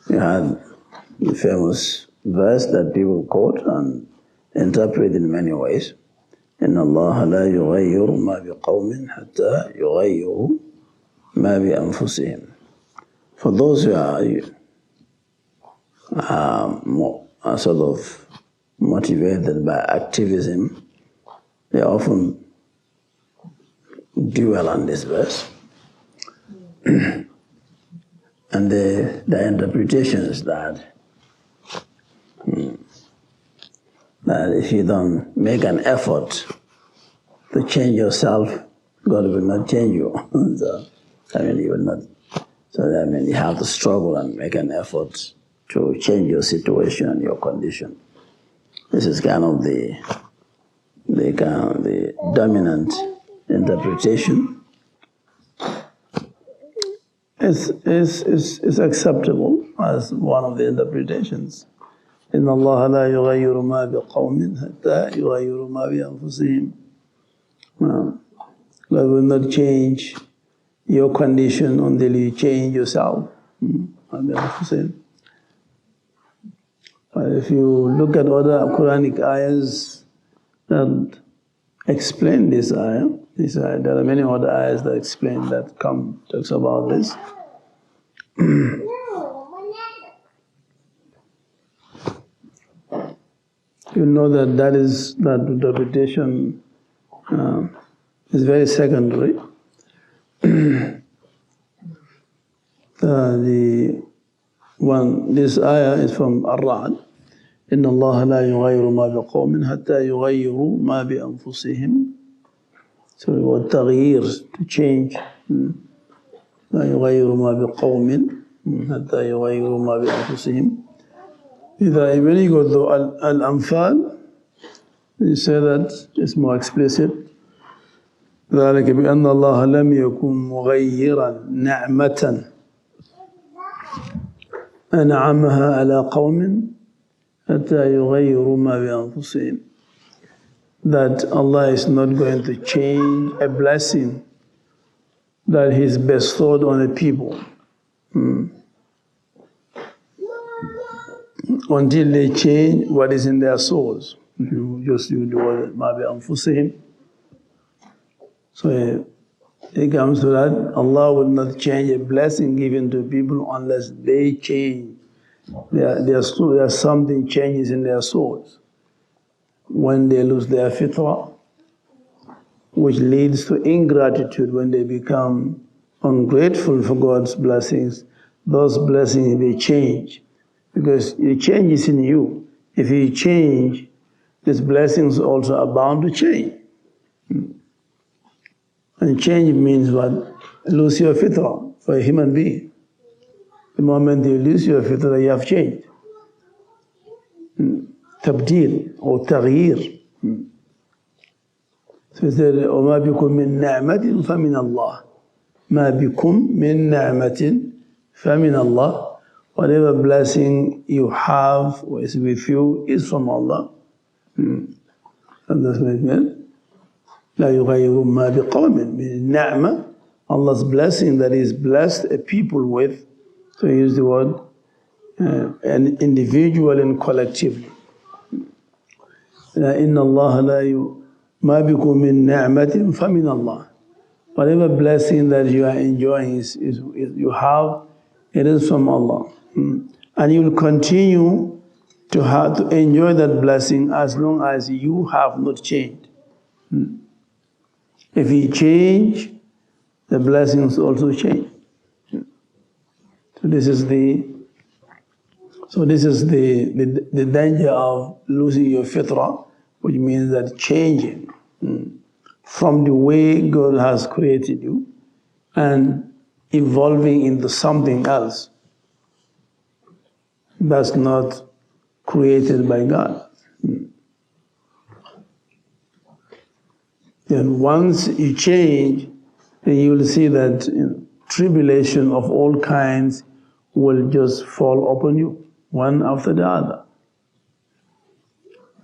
You had the famous verse that people quote and interpret in many ways. إن الله لا يغير ما بقوم حتى يغيروا ما بأنفسهم. For those who are sort of motivated by activism, they often dwell on this verse. And the interpretations that if you don't make an effort to change yourself, God will not change you. You will not. So you have to struggle and make an effort to change your situation and your condition. This is kind of the dominant interpretation. Is acceptable as one of the interpretations. إن الله لا يغير ما بقوم حتى يغيروا ما بأنفسهم. God will not change your condition until you change yourself. But if you look at other Quranic ayahs that explain this ayah, there are many other ayahs that explain talks about this. You know that interpretation is very secondary. This ayah is from Ar-Ra'd. إن الله لا يغير ما بقوم حتى يغيروا ما بأنفسهم. So the word تغيير, to change. لا يغير ما بقوم حتى يغيروا ما بأنفسهم. When you go to Al-Anfal, you say that it's more explicit. ذلك بأن الله لم يكن مغيرا نعمة أنعمها على قوم حتى يغيروا ما بأنفسهم. That Allah is not going to change a blessing that He's bestowed on a people until they change what is in their souls. You do what ما بأنفسهم. So it comes to that, Allah will not change a blessing given to people unless they change. There's something changes in their souls. When they lose their fitrah, which leads to ingratitude, when they become ungrateful for God's blessings, those blessings, they change. Because the change is in you. If you change, these blessings also are bound to change. And change means what? Lose your fitrah for a human being. The moment you lose your fitrah, you have changed. Tabdeel or taghyir. So he said, وَمَا بِكُم مِّن نَعْمَةٍ فَمِنَ اللَّهِ. مَا بِكُم مِّن نَعْمَةٍ فَمِنَ اللَّهِ. Whatever blessing you have or is with you is from Allah. And that's what it means. لا يغير ما بقوم من نعمة. Allah's blessing that He's blessed a people with. So he used the word an individual and collectively. إن الله لا ما بكم من نعمة فمن الله. Whatever blessing that you are enjoying you have, it is from Allah. And you will continue to enjoy that blessing as long as you have not changed. If you change, the blessings also change. So this is the danger of losing your fitrah, which means that changing from the way God has created you and evolving into something else that's not created by God. Then once you change, then you will see that tribulation of all kinds will just fall upon you, one after the other.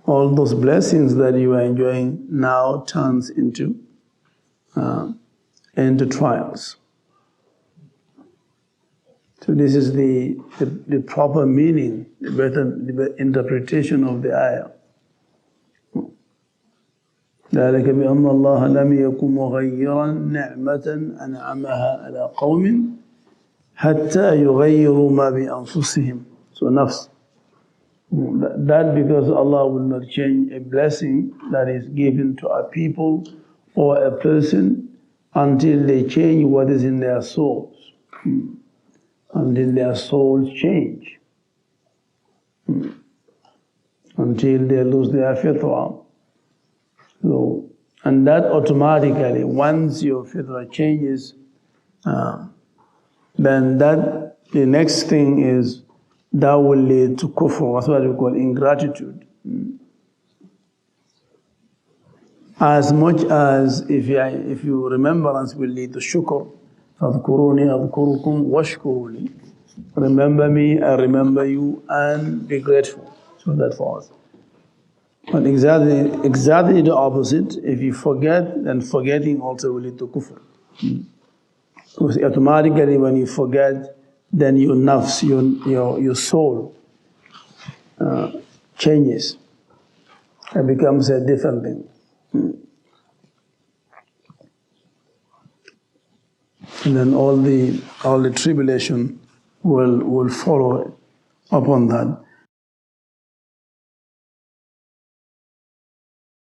All those blessings that you are enjoying now turns into trials. So this is the proper meaning, the better interpretation of the ayah. ذلك بأن الله لم يكن مغيرا نعمة أنعمها على قوم حتى يغيروا ما بأنفسهم. So nafs. That because Allah will not change a blessing that is given to a people or a person until they change what is in their souls. Until their souls change. Until they lose their fitrah. So, and that automatically, once your fitrah changes, then the next thing is that will lead to kufr. That's what we call ingratitude. As much as if your remembrance will lead to shukr, فَاذْكُرُونِي أَذْكُرُكُمْ وَاشْكُرُوا لِي. Remember me, I remember you, and be grateful. So that for us. But exactly the opposite. If you forget, then forgetting also will lead to kufr. Because automatically when you forget, then your nafs, your soul changes and becomes a different thing. And then all the tribulation will follow upon that.